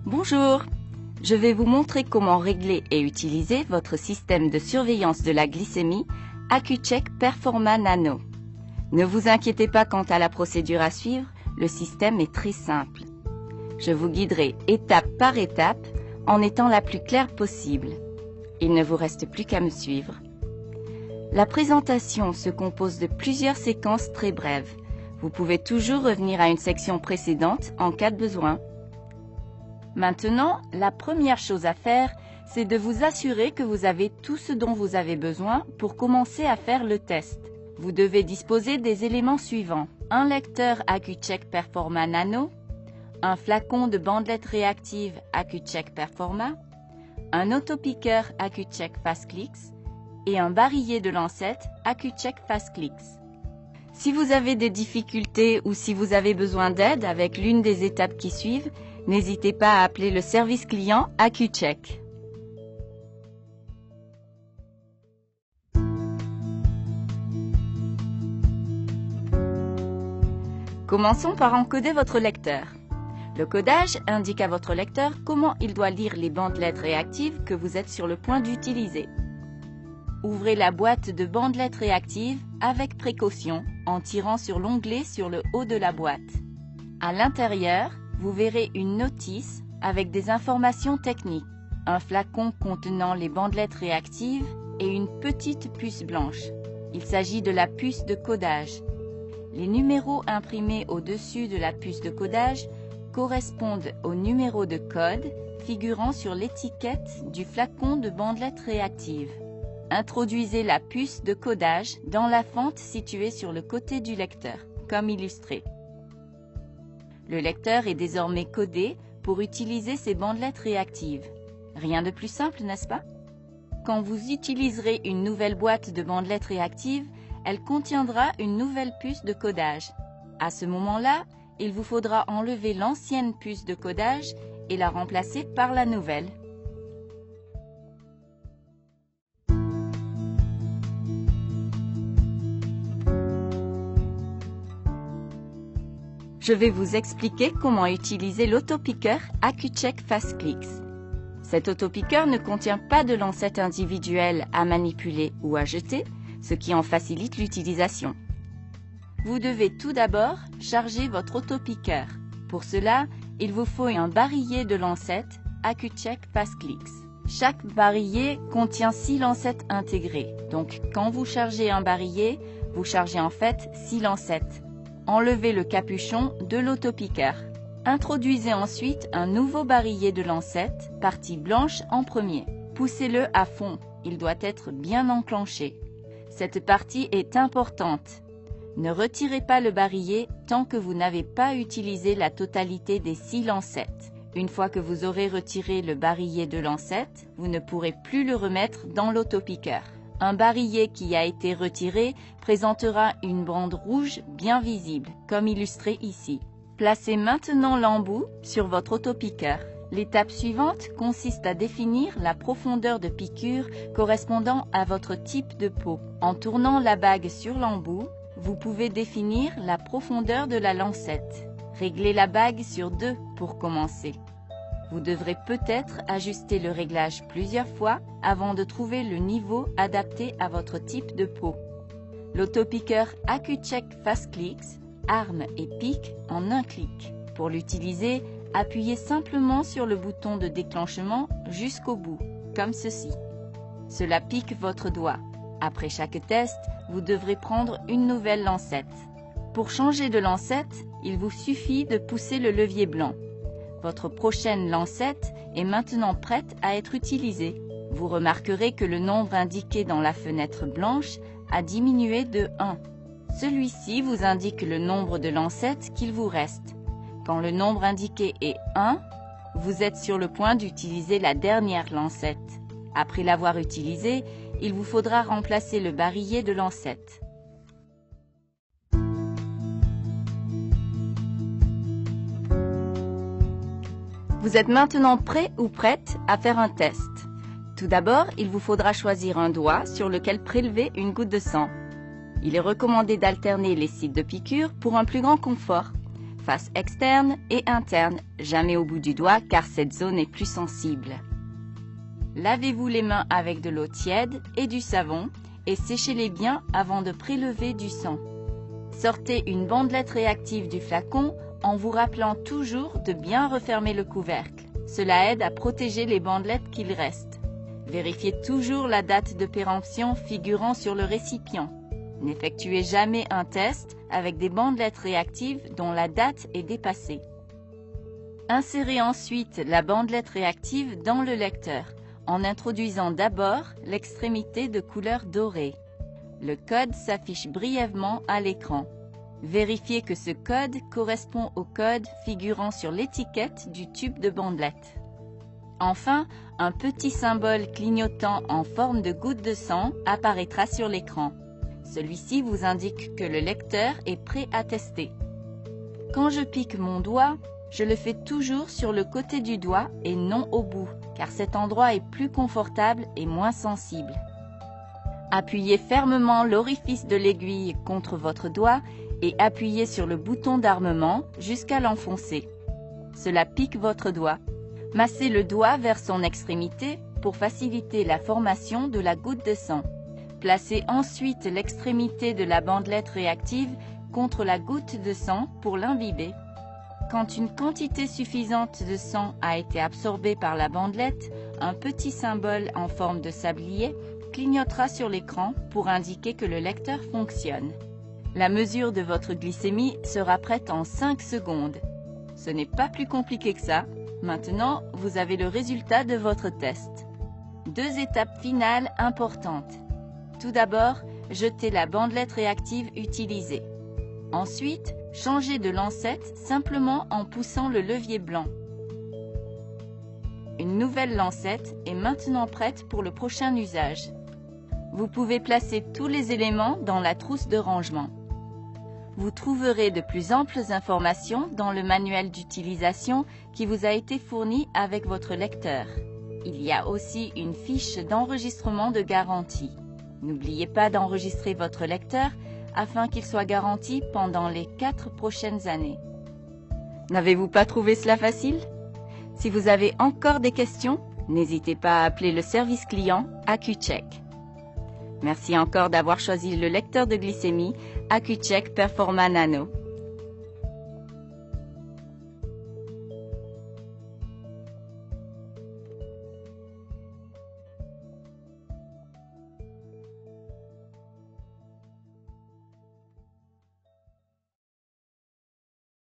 Bonjour, je vais vous montrer comment régler et utiliser votre système de surveillance de la glycémie Accu-Chek Performa Nano. Ne vous inquiétez pas quant à la procédure à suivre, le système est très simple. Je vous guiderai étape par étape en étant la plus claire possible. Il ne vous reste plus qu'à me suivre. La présentation se compose de plusieurs séquences très brèves. Vous pouvez toujours revenir à une section précédente en cas de besoin. Maintenant, la première chose à faire, c'est de vous assurer que vous avez tout ce dont vous avez besoin pour commencer à faire le test. Vous devez disposer des éléments suivants. Un lecteur Accu-Chek Performa Nano, un flacon de bandelettes réactives Accu-Chek Performa, un autopiqueur Accu-Chek FastClicks et un barillet de lancettes Accu-Chek FastClicks. Si vous avez des difficultés ou si vous avez besoin d'aide avec l'une des étapes qui suivent, n'hésitez pas à appeler le service client Accu-Chek. Commençons par encoder votre lecteur. Le codage indique à votre lecteur comment il doit lire les bandelettes réactives que vous êtes sur le point d'utiliser. Ouvrez la boîte de bandelettes réactives avec précaution en tirant sur l'onglet sur le haut de la boîte. À l'intérieur, vous verrez une notice avec des informations techniques, un flacon contenant les bandelettes réactives et une petite puce blanche. Il s'agit de la puce de codage. Les numéros imprimés au-dessus de la puce de codage correspondent aux numéros de code figurant sur l'étiquette du flacon de bandelettes réactives. Introduisez la puce de codage dans la fente située sur le côté du lecteur, comme illustré. Le lecteur est désormais codé pour utiliser ces bandelettes réactives. Rien de plus simple, n'est-ce pas? Quand vous utiliserez une nouvelle boîte de bandelettes réactives, elle contiendra une nouvelle puce de codage. À ce moment-là, il vous faudra enlever l'ancienne puce de codage et la remplacer par la nouvelle. Je vais vous expliquer comment utiliser l'autopiqueur Accu-Chek FastClicks. Cet autopiqueur ne contient pas de lancette individuelle à manipuler ou à jeter, ce qui en facilite l'utilisation. Vous devez tout d'abord charger votre autopiqueur. Pour cela, il vous faut un barillet de lancettes Accu-Chek FastClicks. Chaque barillet contient 6 lancettes intégrées. Donc, quand vous chargez un barillet, vous chargez en fait 6 lancettes. Enlevez le capuchon de l'autopiqueur. Introduisez ensuite un nouveau barillet de lancettes, partie blanche en premier. Poussez-le à fond, il doit être bien enclenché. Cette partie est importante. Ne retirez pas le barillet tant que vous n'avez pas utilisé la totalité des 6 lancettes. Une fois que vous aurez retiré le barillet de lancettes, vous ne pourrez plus le remettre dans l'autopiqueur. Un barillet qui a été retiré présentera une bande rouge bien visible, comme illustré ici. Placez maintenant l'embout sur votre autopiqueur. L'étape suivante consiste à définir la profondeur de piqûre correspondant à votre type de peau. En tournant la bague sur l'embout, vous pouvez définir la profondeur de la lancette. Réglez la bague sur 2 pour commencer. Vous devrez peut-être ajuster le réglage plusieurs fois avant de trouver le niveau adapté à votre type de peau. L'autopiqueur Accu-Chek FastClicks arme et pique en un clic. Pour l'utiliser, appuyez simplement sur le bouton de déclenchement jusqu'au bout, comme ceci. Cela pique votre doigt. Après chaque test, vous devrez prendre une nouvelle lancette. Pour changer de lancette, il vous suffit de pousser le levier blanc. Votre prochaine lancette est maintenant prête à être utilisée. Vous remarquerez que le nombre indiqué dans la fenêtre blanche a diminué de 1. Celui-ci vous indique le nombre de lancettes qu'il vous reste. Quand le nombre indiqué est 1, vous êtes sur le point d'utiliser la dernière lancette. Après l'avoir utilisée, il vous faudra remplacer le barillet de lancettes. Vous êtes maintenant prêt ou prête à faire un test. Tout d'abord, il vous faudra choisir un doigt sur lequel prélever une goutte de sang. Il est recommandé d'alterner les sites de piqûre pour un plus grand confort. face externe et interne, jamais au bout du doigt car cette zone est plus sensible. Lavez-vous les mains avec de l'eau tiède et du savon et séchez-les bien avant de prélever du sang. Sortez une bandelette réactive du flacon en vous rappelant toujours de bien refermer le couvercle. Cela aide à protéger les bandelettes qu'il reste. Vérifiez toujours la date de péremption figurant sur le récipient. N'effectuez jamais un test avec des bandelettes réactives dont la date est dépassée. Insérez ensuite la bandelette réactive dans le lecteur en introduisant d'abord l'extrémité de couleur dorée. Le code s'affiche brièvement à l'écran. Vérifiez que ce code correspond au code figurant sur l'étiquette du tube de bandelette. Enfin, un petit symbole clignotant en forme de goutte de sang apparaîtra sur l'écran. Celui-ci vous indique que le lecteur est prêt à tester. Quand je pique mon doigt, je le fais toujours sur le côté du doigt et non au bout, car cet endroit est plus confortable et moins sensible. Appuyez fermement l'orifice de l'aiguille contre votre doigt et appuyez sur le bouton d'armement jusqu'à l'enfoncer. Cela pique votre doigt. Massez le doigt vers son extrémité pour faciliter la formation de la goutte de sang. Placez ensuite l'extrémité de la bandelette réactive contre la goutte de sang pour l'imbiber. Quand une quantité suffisante de sang a été absorbée par la bandelette, un petit symbole en forme de sablier clignotera sur l'écran pour indiquer que le lecteur fonctionne. La mesure de votre glycémie sera prête en 5 secondes. Ce n'est pas plus compliqué que ça. Maintenant, vous avez le résultat de votre test. 2 étapes finales importantes. Tout d'abord, jetez la bandelette réactive utilisée. Ensuite, changez de lancette simplement en poussant le levier blanc. Une nouvelle lancette est maintenant prête pour le prochain usage. Vous pouvez placer tous les éléments dans la trousse de rangement. Vous trouverez de plus amples informations dans le manuel d'utilisation qui vous a été fourni avec votre lecteur. Il y a aussi une fiche d'enregistrement de garantie. N'oubliez pas d'enregistrer votre lecteur afin qu'il soit garanti pendant les 4 prochaines années. N'avez-vous pas trouvé cela facile? Si vous avez encore des questions, n'hésitez pas à appeler le service client AccuCheck. Merci encore d'avoir choisi le lecteur de glycémie AccuCheck Performa Nano.